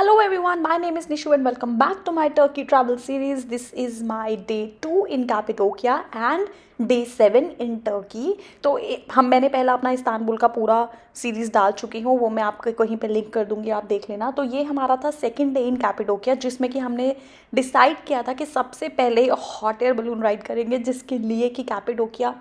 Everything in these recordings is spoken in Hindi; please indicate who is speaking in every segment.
Speaker 1: Hello everyone, my name is Nishu and welcome back to my Turkey travel series. This is my day 2 in Cappadocia and day 7 in Turkey. तो मैंने पहला अपना इस्तांबुल का पूरा सीरीज़ डाल चुकी हूँ, वो मैं आपको कहीं पे लिंक कर दूँगी, आप देख लेना। तो ये हमारा था सेकंड डे इन कैपेडोकिया, जिसमें कि हमने डिसाइड किया था कि सबसे पहले हॉट एयर बलून राइड करेंगे, जिसके लिए कि कैपेडोकिया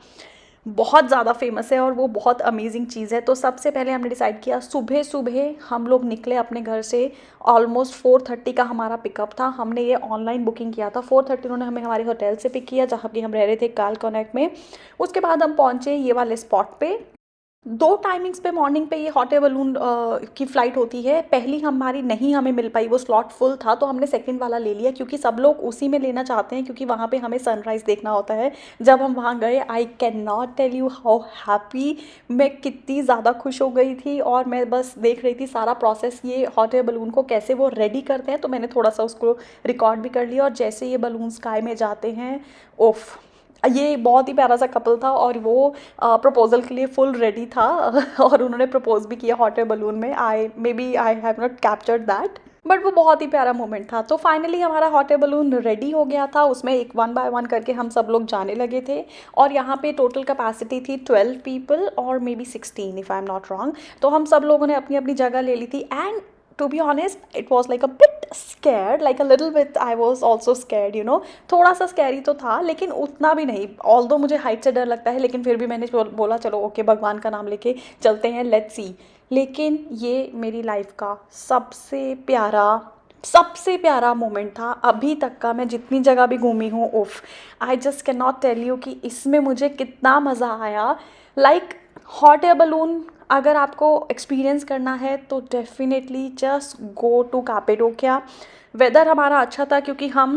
Speaker 1: बहुत ज़्यादा फेमस है और वो बहुत अमेजिंग चीज़ है। तो सबसे पहले हमने डिसाइड किया, सुबह सुबह हम लोग निकले अपने घर से। ऑलमोस्ट 4:30 का हमारा पिकअप था। हमने ये ऑनलाइन बुकिंग किया था। 4:30 उन्होंने हमें हमारे होटल से पिक किया जहाँ कि हम रह रहे थे, काल कनेक्ट में। उसके बाद हम पहुँचे ये वाले स्पॉट पे। दो टाइमिंग्स पे मॉर्निंग पे ये हॉट एयर बलून की फ़्लाइट होती है। पहली हमारी नहीं हमें मिल पाई, वो स्लॉट फुल था, तो हमने सेकंड वाला ले लिया, क्योंकि सब लोग उसी में लेना चाहते हैं, क्योंकि वहाँ पे हमें सनराइज़ देखना होता है। जब हम वहाँ गए, I can not tell you how happy, मैं कितनी ज़्यादा खुश हो गई थी। और मैं बस देख रही थी सारा प्रोसेस, ये हॉट एयर बलून को कैसे वो रेडी करते हैं। तो मैंने थोड़ा सा उसको रिकॉर्ड भी कर लिया। और जैसे ये बलून स्काई में जाते हैं, ओफ, ये बहुत ही प्यारा सा कपल था और वो प्रपोजल के लिए फुल रेडी था और उन्होंने प्रपोज भी किया हॉट एयर बलून में। I have not captured that, but वो बहुत ही प्यारा मोमेंट था। तो फाइनली हमारा हॉट एयर बलून रेडी हो गया था। उसमें एक 1 बाय 1 करके हम सब लोग जाने लगे थे। और यहाँ पे टोटल कैपेसिटी थी 12 पीपल और may be 16 if I am not wrong. तो हम सब लोगों ने अपनी अपनी जगह ले ली थी। And to be honest, it was like a bit scared, like a little bit I was also scared, you know। थोड़ा सा स्कैरी तो था, लेकिन उतना भी नहीं। ऑल्दो मुझे हाइट से डर लगता है, लेकिन फिर भी मैंने बोला चलो ओके, भगवान का नाम लेके चलते हैं, लेट्स सी। लेकिन ये मेरी लाइफ का सबसे प्यारा मोमेंट था अभी तक का। मैं जितनी जगह भी घूमी हूँ, उफ, I just can not tell you कि इसमें मुझे कितना मज़ा आया। लाइक हॉट एयर बलून अगर आपको एक्सपीरियंस करना है तो definitely just go to Cappadocia. Weather हमारा अच्छा था, क्योंकि हम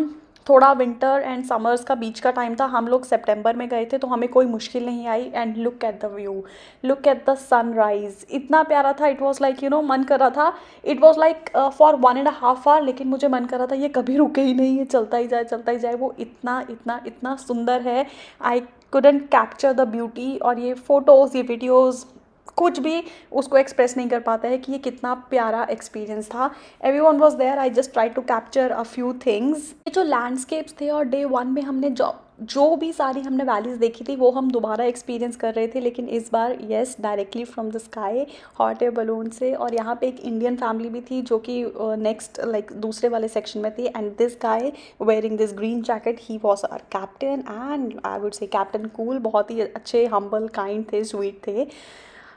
Speaker 1: थोड़ा विंटर एंड समर्स का बीच का टाइम था। हम लोग सितंबर में गए थे, तो हमें कोई मुश्किल नहीं आई। And look at the view, look at the sunrise, इतना प्यारा था। It was like, you know, मन कर रहा था, it was like for 1.5 hour, लेकिन मुझे मन कर रहा था ये कभी रुके ही नहीं, ये चलता ही जाए चलता ही जाए। वो इतना इतना इतना सुंदर है, I couldn't capture the beauty. और ये फ़ोटोज़, ये वीडियोज़, कुछ भी उसको एक्सप्रेस नहीं कर पाता है कि ये कितना प्यारा एक्सपीरियंस था। Everyone was there, I just try to capture a few things. ये जो लैंडस्केप्स थे, और डे 1 में हमने जो भी सारी हमने वैलीज देखी थी, वो हम दोबारा एक्सपीरियंस कर रहे थे, लेकिन इस बार yes, directly from the sky, hot air balloon से। और यहाँ पे एक इंडियन फैमिली भी थी, जो कि नेक्स्ट लाइक दूसरे वाले सेक्शन में थी। And this guy wearing this green jacket, he was our captain, and I would say captain cool. बहुत ही अच्छे, हम्बल, काइंड थे, स्वीट थे।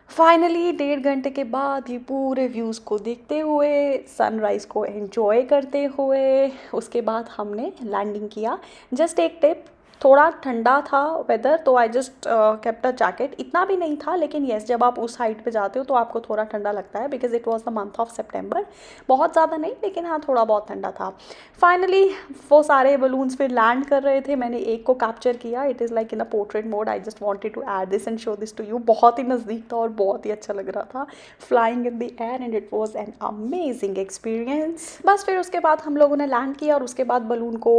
Speaker 1: फाइनली 1.5 घंटे के बाद ये पूरे व्यूज़ को देखते हुए, सनराइज़ को एंजॉय करते हुए, उसके बाद हमने लैंडिंग किया। जस्ट एक टिप, थोड़ा ठंडा था वेदर, तो I just kept a jacket. इतना भी नहीं था, लेकिन येस, जब आप उस हाइट पे जाते हो तो आपको थोड़ा ठंडा लगता है, because it was the month of September. बहुत ज़्यादा नहीं, लेकिन हाँ, थोड़ा बहुत ठंडा था। फाइनली वो सारे बलून्स फिर लैंड कर रहे थे। मैंने एक को कैप्चर किया, it is like in a portrait mode. I just wanted to add this and show this to you. बहुत ही नज़दीक था और बहुत ही अच्छा लग रहा था, flying in the air, and it was an amazing experience. बस फिर उसके बाद हम लोगों ने लैंड किया, और उसके बाद बलून को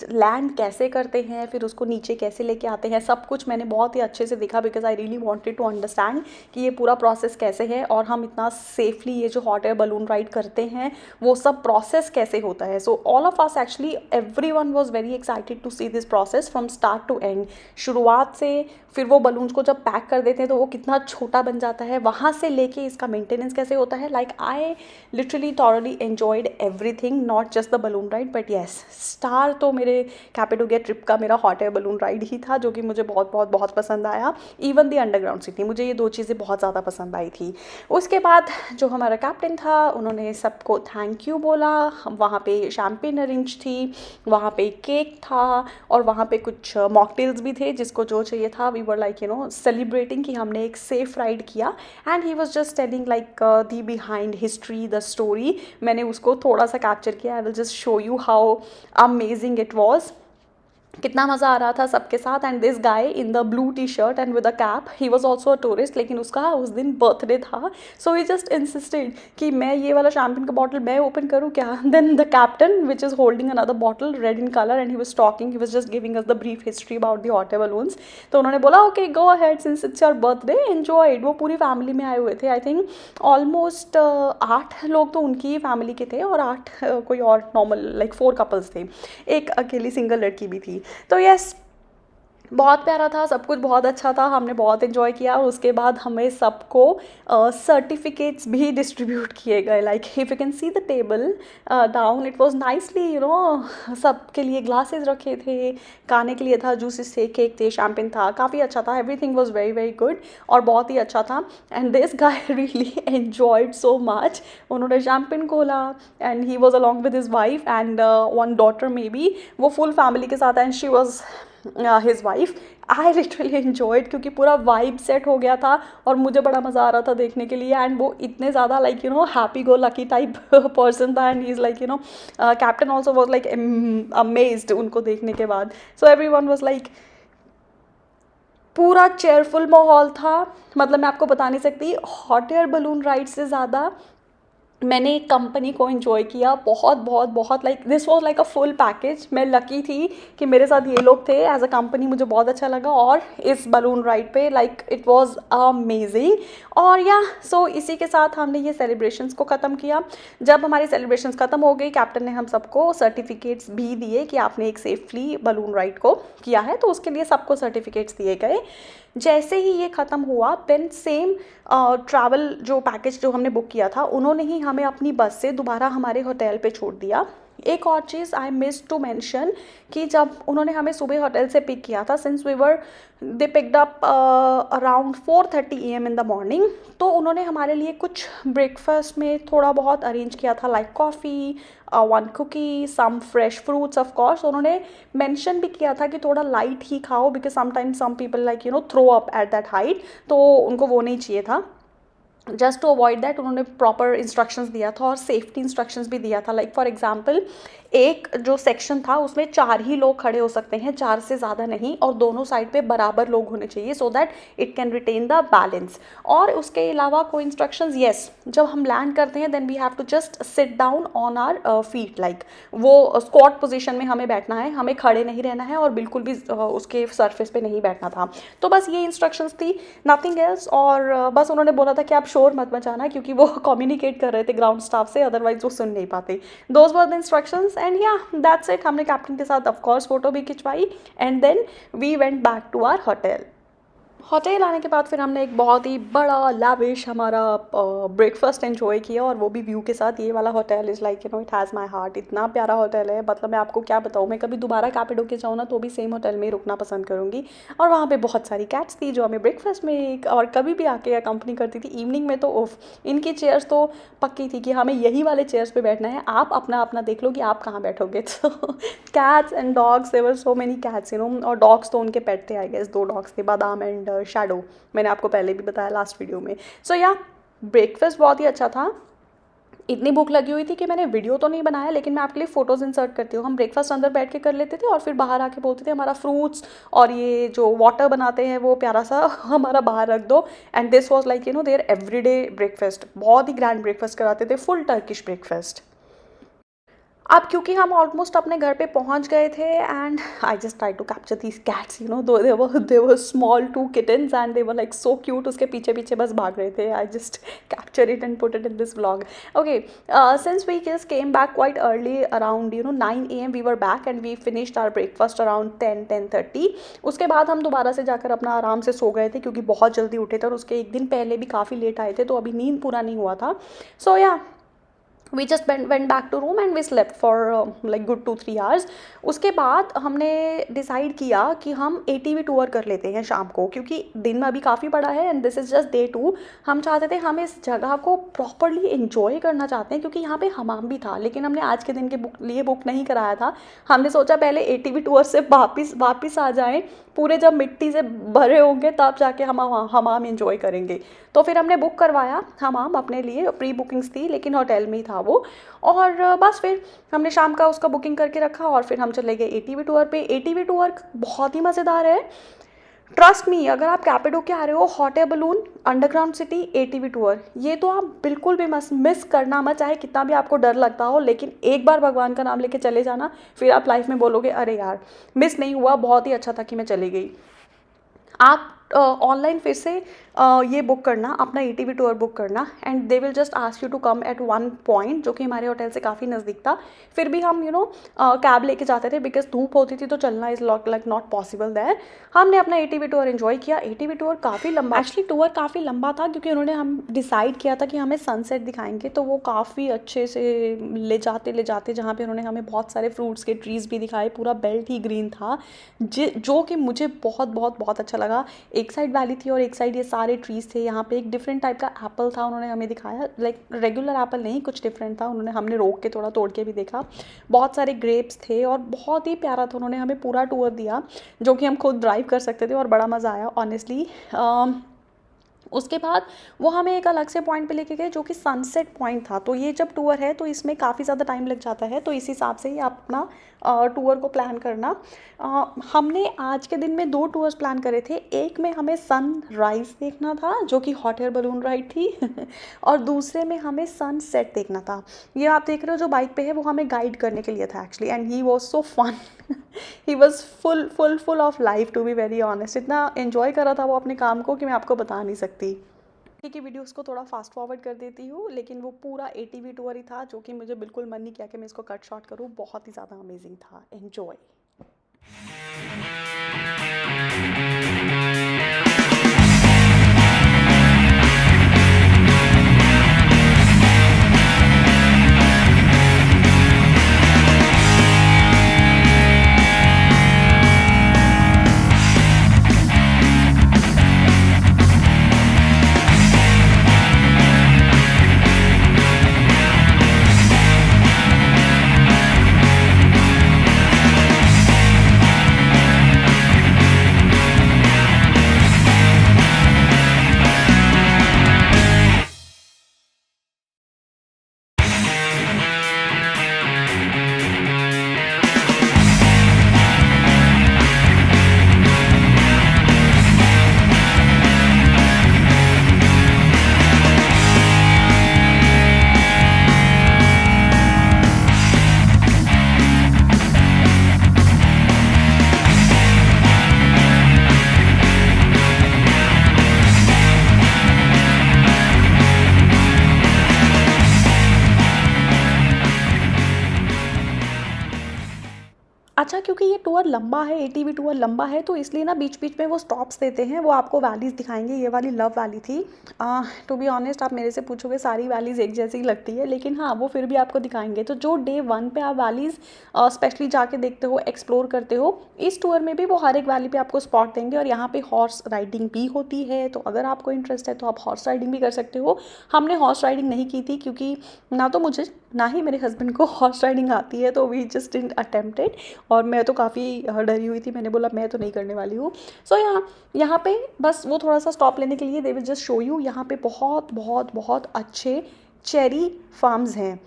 Speaker 1: लैंड कैसे करते हैं, फिर उसको नीचे कैसे लेके आते हैं, सब कुछ मैंने बहुत ही अच्छे से देखा, because I really wanted to understand कि ये पूरा प्रोसेस कैसे है, और हम इतना सेफली ये जो हॉट एयर बलून राइड करते हैं, वो सब प्रोसेस कैसे होता है। So all of us, actually everyone was very excited to see this process from start to end. शुरुआत से फिर वो बलून्स को जब पैक कर देते हैं तो वो कितना छोटा बन जाता है, वहाँ से लेके इसका मेंटेनेंस कैसे होता है। Like I literally thoroughly enjoyed everything, not just the balloon ride, but yes, star तो मेरे कैपेडोकिया ट्रिप का मेरा हॉट एयर बलून राइड ही था, जो कि मुझे बहुत बहुत बहुत पसंद आया। इवन द अंडरग्राउंड सिटी, मुझे ये 2 चीज़ें बहुत ज़्यादा पसंद आई थी। उसके बाद जो हमारा कैप्टन था, उन्होंने सबको थैंक यू बोला। वहाँ पे शैम्पेन अरेंज थी, वहाँ पे केक था, और वहाँ पे कुछ मॉकटेल्स भी थे, जिसको जो चाहिए था। We were like, you know, celebrating कि हमने एक सेफ राइड किया। And he was just telling like the behind history, the story. मैंने उसको थोड़ा सा कैप्चर किया। I will just show you how amazing it was. कितना मज़ा आ रहा था सबके साथ। And this guy in the blue T shirt and with a cap, he was also a tourist, लेकिन उसका उस दिन बर्थडे था। सो ही जस्ट इंसिस्टेड कि मैं ये वाला शैम्पेन का बॉटल मैं ओपन करूँ क्या। Then the captain which is holding another bottle red in colour and he was talking, he was just giving us the brief history about the hot air balloons. तो उन्होंने बोला okay go ahead since it's your birthday enjoy it. वो पूरी फैमिली में आए हुए थे, आई थिंक ऑलमोस्ट 8 लोग तो उनकी ही फैमिली के थे और 8 कोई और नॉर्मल लाइक 4 कपल्स थे, एक अकेली सिंगल लड़की भी थी। तो यस, बहुत प्यारा था, सब कुछ बहुत अच्छा था, हमने बहुत इन्जॉय किया। और उसके बाद हमें सबको सर्टिफिकेट्स भी डिस्ट्रीब्यूट किए गए। Like if you can see the table down, it was nicely you know, सबके लिए ग्लासेस रखे थे, खाने के लिए था, जूसेस थे, केक थे, शैम्पेन था, काफ़ी अच्छा था, everything was very very good और बहुत ही अच्छा था। And this guy really enjoyed so much. उन्होंने शैम्पेन खोला and he was along with his wife and one daughter may be, वो फुल फैमिली के साथ, and she was his wife. I literally enjoyed क्योंकि पूरा वाइब सेट हो गया था और मुझे बड़ा मज़ा आ रहा था देखने के लिए। एंड वो इतने ज़्यादा like you know happy go lucky type person था, and he is like you know captain also was like amazed उनको देखने के बाद। So everyone was like, पूरा चेयरफुल माहौल था। मतलब मैं आपको बता नहीं सकती, हॉट एयर बलून राइड से ज़्यादा मैंने एक कंपनी को एंजॉय किया, बहुत बहुत बहुत, like this was like a full package. मैं लकी थी कि मेरे साथ ये लोग थे, एज अ कंपनी मुझे बहुत अच्छा लगा। और इस बलून राइड पे लाइक इट वाज अमेजिंग। और या सो इसी के साथ हमने ये सेलिब्रेशंस को ख़त्म किया। जब हमारी सेलिब्रेशंस ख़त्म हो गई, कैप्टन ने हम सबको सर्टिफिकेट्स भी दिए कि आपने एक सेफली बलून राइड को किया है, तो उसके लिए सबको सर्टिफिकेट्स दिए गए। जैसे ही ये ख़त्म हुआ, देन सेम ट्रैवल जो पैकेज जो हमने बुक किया था, उन्होंने ही हमें अपनी बस से दोबारा हमारे होटल पे छोड़ दिया। एक और चीज़ आई मिस टू मेंशन कि जब उन्होंने हमें सुबह होटल से पिक किया था, since we were they picked up around 4:30 AM in the morning, तो उन्होंने हमारे लिए कुछ ब्रेकफास्ट में थोड़ा बहुत अरेंज किया था, like coffee, one cookie, some fresh fruits. Of course उन्होंने मेंशन भी किया था कि थोड़ा लाइट ही खाओ, because sometimes some people like you know throw up at that height, तो उनको वो नहीं चाहिए था। जस्ट टू अवॉइड दैट उन्होंने प्रॉपर इंस्ट्रक्शंस दिया था और सेफ्टी इंस्ट्रक्शंस भी दिया था। लाइक फॉर एग्जांपल, एक जो सेक्शन था उसमें 4 ही लोग खड़े हो सकते हैं, 4 से ज़्यादा नहीं, और दोनों साइड पे बराबर लोग होने चाहिए, so that it can retain the balance. और उसके अलावा कोई इंस्ट्रक्शंस, येस, जब हम लैंड करते हैं then we have to just sit down on our feet, like वो स्क्वाट पोजीशन में हमें बैठना है, हमें खड़े नहीं रहना है और बिल्कुल भी उसके सरफेस पे नहीं बैठना था। तो बस ये इंस्ट्रक्शंस थी, नथिंग एल्स। और बस उन्होंने बोला था कि आप शोर मत मचाना, क्योंकि वो कम्युनिकेट कर रहे थे ग्राउंड स्टाफ से, अदरवाइज वो सुन नहीं पाते। Those were the instructions and yeah that's it. हमने कैप्टन के साथ ऑफ कोर्स फोटो भी खिंचवाई and then we went back to our hotel. Hotel आने के बाद फिर हमने एक बहुत ही बड़ा लैविश हमारा ब्रेकफास्ट एंजॉय किया, और वो भी व्यू के साथ। ये वाला hotel is like you no it has my heart, इतना प्यारा होटल है, मतलब मैं आपको क्या बताऊँ। मैं कभी दोबारा कैपेडोके जाऊँ ना तो भी सेम होटल में ही रुकना पसंद करूँगी। और वहाँ पे बहुत सारी कैट्स थी जो हमें ब्रेकफास्ट में और कभी भी आके अकम्पनी करती थी। इवनिंग में तो उफ, इनकी चेयर्स तो पक्की थी कि हमें यही वाले चेयर्स पे बैठना है, आप अपना अपना देख लो कि आप कहाँ बैठोगे। तो cats and dogs, there were so many cats you know, और डॉग्स तो उनके पेट थे, आई गेस 2 डॉग्स थे, बादाम एंड शैडो, मैंने आपको पहले भी बताया लास्ट वीडियो में। सो या ब्रेकफास्ट बहुत ही अच्छा था। इतनी भूख लगी हुई थी कि मैंने वीडियो तो नहीं बनाया, लेकिन मैं आपके लिए फ़ोटोज़ इंसर्ट करती हूँ। हम ब्रेकफास्ट अंदर बैठ के कर लेते थे और फिर बाहर आके बोलते थे हमारा फ्रूट्स और ये जो वाटर बनाते हैं वो प्यारा सा हमारा बाहर रख दो। And this was like you no there everyday breakfast, बहुत ही ग्रैंड ब्रेकफास्ट कराते थे, फुल टर्किश ब्रेकफास्ट। अब क्योंकि हम ऑलमोस्ट अपने घर पे पहुंच गए थे, and I just try to capture these cats you know, दो they were small 2 kittens and they were like so cute, उसके पीछे पीछे बस भाग रहे थे। I just capture it and put it in this vlog. Okay, since we just came back quite early around you know 9 AM we were back and we finished our breakfast around 10-10:30। उसके बाद हम दोबारा से जाकर अपना आराम से सो गए थे, क्योंकि बहुत जल्दी उठे थे और उसके एक दिन पहले भी काफ़ी लेट आए थे, तो अभी नींद पूरा नहीं हुआ था। So yeah we just went back to room and we slept for like good 2-3 hours। उसके बाद हमने डिसाइड किया कि हम ATV टूर कर लेते हैं शाम को, क्योंकि दिन अभी काफ़ी बड़ा है and this is just day 2। हम चाहते थे, हम इस जगह को प्रॉपरली इन्जॉय करना चाहते हैं, क्योंकि यहाँ पे हमाम भी था, लेकिन हमने आज के दिन के लिए बुक नहीं कराया था। हमने सोचा पहले ATV टूर से वापस आ जाएँ, पूरे जब मिट्टी से भरे होंगे तब जाके हम हमाम इन्जॉय करेंगे। तो फिर हमने बुक करवाया हमाम अपने लिए, प्री बुकिंग्स थी लेकिन होटल में ही था था वो। और बस फिर हमने शाम का उसका बुकिंग करके रखा और फिर हम चले गए एटीवी टूर पे। एटीवी टूर बहुत ही मज़ेदार है, ट्रस्ट मी। अगर आप कैपिडो आ रहे हो, hot air balloon, underground city, ATV tour, ये तो आप बिल्कुल भी मत मिस करना मत, चाहे कितना भी आपको डर लगता हो, लेकिन एक बार भगवान का नाम लेके चले जाना, फिर आप लाइफ में बोलोगे अरे यार मिस नहीं हुआ, बहुत ही अच्छा था कि मैं चली गई। आप ऑनलाइन फिर से ये बुक करना, अपना एटीवी टूर बुक करना, and they will just ask you to come at one point, जो कि हमारे होटल से काफ़ी नज़दीक था। फिर भी हम कैब लेके जाते थे, बिकॉज धूप होती थी तो चलना is like not possible there. हमने अपना एटीवी टूर एंजॉय किया। एटीवी टूर काफ़ी लंबा, एक्चुअली टूर काफ़ी लंबा था, क्योंकि उन्होंने हम डिसाइड किया था कि हमें सनसेट दिखाएंगे, तो वो काफ़ी अच्छे से ले जाते जहाँ पे उन्होंने हमें बहुत सारे फ्रूट्स के ट्रीज़ भी दिखाए, पूरा बेल्ट ही ग्रीन था, जो कि मुझे बहुत बहुत बहुत अच्छा लगा। एक साइड वैली थी और एक साइड ये सारे ट्रीज़ थे। यहाँ पे एक डिफरेंट टाइप का एप्पल था, उन्होंने हमें दिखाया, लाइक रेगुलर एप्पल नहीं, कुछ डिफरेंट था, हमने रोक के थोड़ा तोड़ के भी देखा। बहुत सारे ग्रेप्स थे और बहुत ही प्यारा था। उन्होंने हमें पूरा टूर दिया, जो कि हम खुद ड्राइव कर सकते थे, और बड़ा मज़ा आया ऑनेस्टली। उसके बाद वो हमें एक अलग से पॉइंट पे लेके गए, जो कि सनसेट पॉइंट था। तो ये जब टूर है तो इसमें काफ़ी ज़्यादा टाइम लग जाता है, तो इस हिसाब से ही आप अपना टूर को प्लान करना। हमने आज के दिन में 2 टूर्स प्लान करे थे। एक में हमें सनराइज़ देखना था, जो कि हॉट एयर बलून राइड थी और दूसरे में हमें सनसेट देखना था। ये आप देख रहे हो जो बाइक पे है, वो हमें गाइड करने के लिए था actually, and he was so fun. He was full of life, to be very honest. इतना एन्जॉय कर रहा था वो अपने काम को कि मैं आपको बता नहीं सकती। ठीक है, वीडियोस को थोड़ा फास्ट फॉरवर्ड कर देती हूँ, लेकिन वो पूरा एटीवी टूर ही था, जो कि मुझे बिल्कुल मन नहीं किया कि मैं इसको कट शॉर्ट करूँ। बहुत ही ज़्यादा अमेजिंग था। एन्जॉय। अच्छा, क्योंकि ये टूर लंबा है, एटीवी टूर लंबा है, तो इसलिए ना बीच बीच में वो स्टॉप्स देते हैं, वो आपको वैलीज़ दिखाएंगे। ये वाली लव वैली थी। टू बी ऑनेस्ट, आप मेरे से पूछोगे सारी वैलीज़ एक जैसी ही लगती है, लेकिन हाँ वो फिर भी आपको दिखाएंगे। तो जो डे 1 पे आप वैलीज़ स्पेशली जाके देखते हो, एक्सप्लोर करते हो, इस टूर में भी वो हर एक वैली पे आपको स्पॉट देंगे। और यहाँ पे हॉर्स राइडिंग भी होती है, तो अगर आपको इंटरेस्ट है तो आप हॉर्स राइडिंग भी कर सकते हो। हमने हॉर्स राइडिंग नहीं की थी, क्योंकि ना तो मुझे ना ही मेरे हस्बैंड को हॉर्स राइडिंग आती है, तो वी जस्ट डिडंट अटेम्प्टेड। और मैं तो काफ़ी डरी हुई थी, मैंने बोला मैं तो नहीं करने वाली हूँ। सो यहाँ पे बस वो थोड़ा सा स्टॉप लेने के लिए दे विल जस्ट शो यू। यहाँ पे बहुत बहुत बहुत अच्छे चेरी फार्म्स हैं।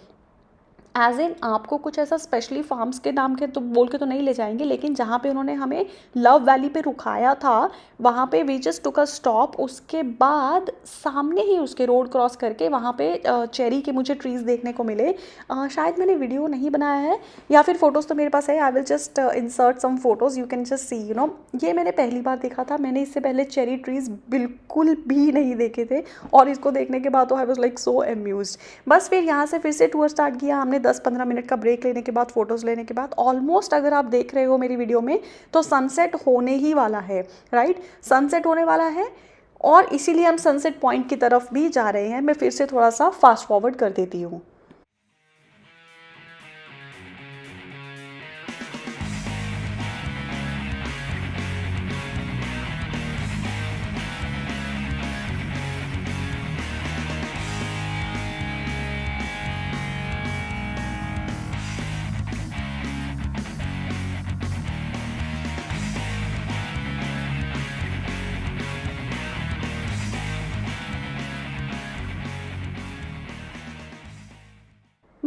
Speaker 1: एज इन आपको कुछ ऐसा स्पेशली फार्म्स के नाम के तो बोल के तो नहीं ले जाएंगे, लेकिन जहाँ पे उन्होंने हमें लव वैली पे रुकाया था, वहाँ पे we just took a stop. उसके बाद सामने ही उसके रोड क्रॉस करके वहाँ पे चेरी के मुझे ट्रीज़ देखने को मिले। शायद मैंने वीडियो नहीं बनाया है, या फिर फ़ोटोज़ तो मेरे पास है। I will just insert some photos, you can just see. ये मैंने पहली बार देखा था। मैंने इससे पहले चेरी ट्रीज़ बिल्कुल भी नहीं देखे थे, और इसको देखने के बाद तो I was like so amused. बस फिर यहाँ से फिर से टूर स्टार्ट किया हमने। 10-15 मिनट का ब्रेक लेने के बाद, फ़ोटोज़ लेने के बाद, ऑलमोस्ट अगर आप देख रहे हो मेरी वीडियो में, तो सनसेट होने ही वाला है, राइट? सनसेट होने वाला है, और इसीलिए हम सनसेट पॉइंट की तरफ भी जा रहे हैं। मैं फिर से थोड़ा सा फास्ट फॉरवर्ड कर देती हूँ।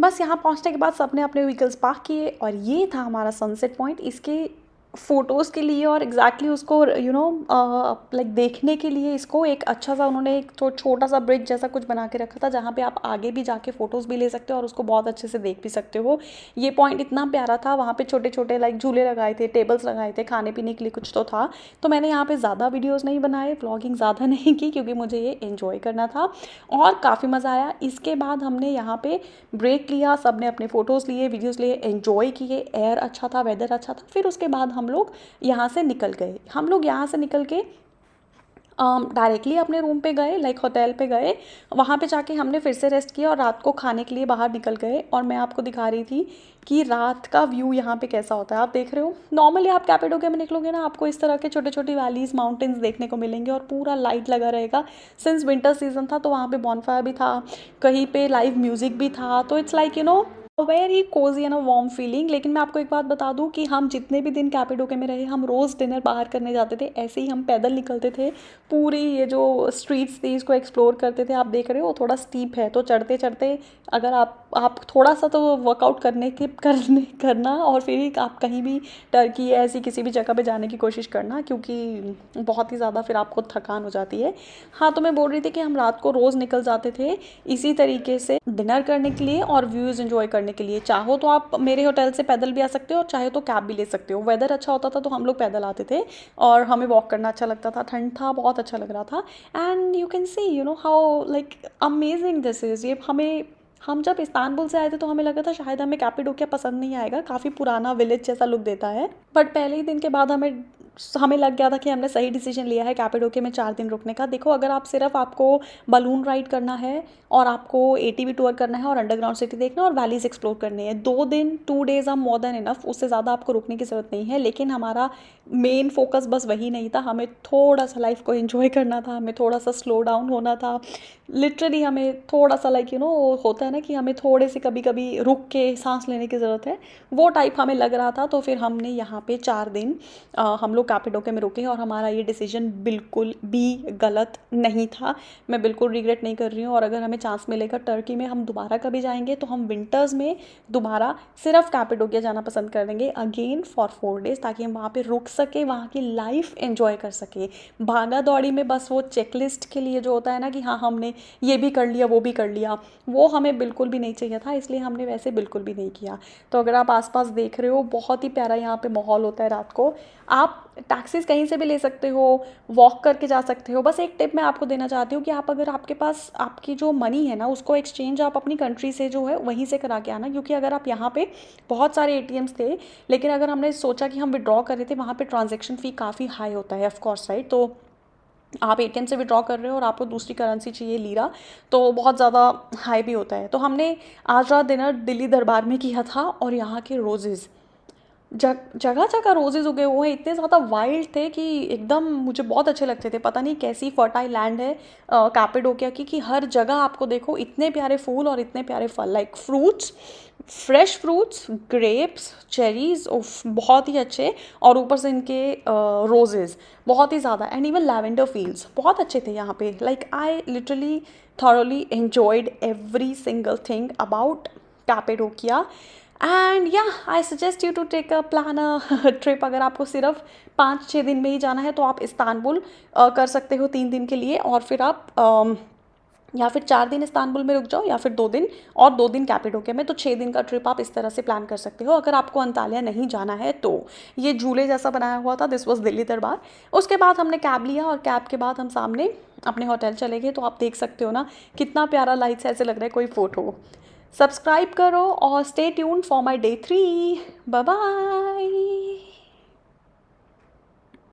Speaker 1: बस यहाँ पहुँचने के बाद सबने अपने व्हीकल्स पार्क किए और ये था हमारा सनसेट पॉइंट। इसके फ़ोटोज़ के लिए और एग्जैक्टली उसको लाइक देखने के लिए इसको एक अच्छा सा उन्होंने एक छोटा सा ब्रिज जैसा कुछ बना के रखा था, जहाँ पे आप आगे भी जाके फ़ोटोज़ भी ले सकते हो और उसको बहुत अच्छे से देख भी सकते हो। ये पॉइंट इतना प्यारा था, वहाँ पे छोटे छोटे लाइक झूले लगाए थे, टेबल्स लगाए थे, खाने पीने के लिए कुछ तो था। तो मैंने यहाँ पे ज़्यादा वीडियोज़ नहीं बनाए, व्लॉगिंग ज़्यादा नहीं की, क्योंकि मुझे ये इन्जॉय करना था और काफ़ी मज़ा आया। इसके बाद हमने यहाँ पे ब्रेक लिया, सब ने अपने फ़ोटोज़ लिए, वीडियोज़ लिए, एन्जॉय किए। एयर अच्छा था, वेदर अच्छा था। फिर उसके बाद हम लोग यहाँ से निकल गए। हम लोग यहाँ से निकल के डायरेक्टली अपने रूम पे गए, लाइक होटल पे गए। वहाँ पे जाके हमने फिर से रेस्ट किया और रात को खाने के लिए बाहर निकल गए। और मैं आपको दिखा रही थी कि रात का व्यू यहाँ पे कैसा होता है। आप देख रहे हो, नॉर्मली आप कैपेडोकिया में निकलोगे ना, आपको इस तरह के छोटे छोटे वैलीज, माउंटेन्स देखने को मिलेंगे और पूरा लाइट लगा रहेगा। सिंस विंटर सीजन था तो वहाँ पे बॉनफायर भी था, कहीं पे लाइव म्यूज़िक भी था। तो it's like very Cozi and a warm feeling. लेकिन मैं आपको एक बात बता दूं कि हम जितने भी दिन कैपेडोके में रहे, हम रोज़ डिनर बाहर करने जाते थे। ऐसे ही हम पैदल निकलते थे, पूरी ये जो स्ट्रीट्स थी इसको एक्सप्लोर करते थे। आप देख रहे हो थोड़ा स्टीप है, तो चढ़ते चढ़ते अगर आप थोड़ा सा तो वर्कआउट करना और फिर ही आप कहीं भी टर्की या ऐसी किसी भी जगह पे जाने की कोशिश करना, क्योंकि बहुत ही ज़्यादा फिर आपको थकान हो जाती है। हाँ, तो मैं बोल रही थी कि हम रात को रोज़ निकल जाते थे इसी तरीके से डिनर करने के लिए और व्यूज़ एंजॉय करने के लिए। चाहो तो आप मेरे होटल से पैदल भी आ सकते हो और चाहे तो कैब भी ले सकते हो। वेदर अच्छा होता था तो हम लोग पैदल आते थे और हमें वॉक करना अच्छा लगता था, ठंड था, बहुत अच्छा लग रहा था। And you can see how like amazing this is. ये हम जब इस्तांबुल से आए थे तो हमें लगा था शायद हमें कैपेडोकिया पसंद नहीं आएगा, काफ़ी पुराना विलेज जैसा लुक देता है। बट पहले ही दिन के बाद हमें लग गया था कि हमने सही डिसीजन लिया है कैपेडोकिया में 4 दिन रुकने का। देखो, अगर आपको बलून राइड करना है और आपको एटीवी टूर करना है और अंडरग्राउंड सिटी देखना और वैलीज एक्सप्लोर करनी है, 2 days are more than enough. उससे ज़्यादा आपको रुकने की ज़रूरत नहीं है। लेकिन हमारा मेन फोकस बस वही नहीं था, हमें थोड़ा सा लाइफ को एंजॉय करना था, हमें थोड़ा सा स्लो डाउन होना था। लिटरली हमें थोड़ा सा लाइक होता है ना कि हमें थोड़े से कभी कभी रुक के सांस लेने की ज़रूरत है, वो टाइप हमें लग रहा था। तो फिर हमने यहाँ पे 4 दिन हम लोग कैपेडोकिया में रुके और हमारा ये डिसीजन बिल्कुल भी गलत नहीं था। मैं बिल्कुल रिग्रेट नहीं कर रही हूँ। और अगर हमें चांस मिलेगा टर्की में हम दोबारा कभी जाएंगे तो हम विंटर्स में दोबारा सिर्फ कैपेडोकिया जाना पसंद करेंगे, अगेन फॉर 4 डेज़, ताकि हम वहाँ पे रुक सके, वहाँ की लाइफ एंजॉय कर सके। भागा दौड़ी में बस वो चेकलिस्ट के लिए जो होता है ना कि हाँ हमने ये भी कर लिया वो भी कर लिया, वो हमें बिल्कुल भी नहीं चाहिए था। इसलिए हमने वैसे बिल्कुल भी नहीं किया। तो अगर आप आसपास देख रहे हो, बहुत ही प्यारा यहाँ पे माहौल होता है रात को। आप टैक्सीज कहीं से भी ले सकते हो, वॉक करके जा सकते हो। बस एक टिप मैं आपको देना चाहती हूँ कि आप अगर आपके पास आपकी जो मनी है ना, उसको एक्सचेंज आप अपनी कंट्री से जो है वहीं से करा के आना। क्योंकि अगर आप यहाँ पे बहुत सारे एटीएम्स थे, लेकिन अगर हमने सोचा कि हम विड्रॉ कर रहे थे, वहाँ पे ट्रांजैक्शन फ़ी काफ़ी हाई होता है ऑफकोर्स, राइट। तो आप एटीएम से विड्रॉ कर रहे हो और आपको दूसरी करेंसी चाहिए लीरा, तो बहुत ज़्यादा हाई भी होता है। तो हमने आज रात डिनर दिल्ली दरबार में किया था और यहाँ के रोजेज़, जगह जगह रोजेज़ उगे हुए हैं, इतने ज़्यादा वाइल्ड थे कि एकदम मुझे बहुत अच्छे लगते थे। पता नहीं कैसी फर्टाइल लैंड है कैपेडोकिया की, कि हर जगह आपको देखो इतने प्यारे फूल और इतने प्यारे फल, like fruits, fresh fruits, grapes, cherries, बहुत ही अच्छे। और ऊपर से इनके रोजेज़ बहुत ही ज़्यादा, एंड इवन लैवेंडर फील्ड्स बहुत अच्छे थे यहाँ पे। Like I literally thoroughly enjoyed every single thing about Cappadocia. And yeah I suggest you to take a plan a trip. अगर आपको सिर्फ 5-6 दिन में ही जाना है तो आप इस्तांबुल कर सकते हो 3 दिन के लिए, और फिर आप या फिर 4 दिन इस्तांबुल में रुक जाओ, या फिर 2 दिन और 2 दिन कैपेडोकिया में। तो 6 दिन का ट्रिप आप इस तरह से प्लान कर सकते हो। अगर आपको अंतालिया नहीं जाना है तो ये झूले जैसा बनाया हुआ था, दिस वॉज दिल्ली दरबार। उसके बाद हमने कैब लिया और कैब के बाद हम सामने अपने होटल चले गए। तो आप देख सकते हो ना कितना प्यारा लाइट से ऐसे लग रहा है कोई फ़ोटो। सब्सक्राइब करो और stay tuned for my day 3। Bye bye.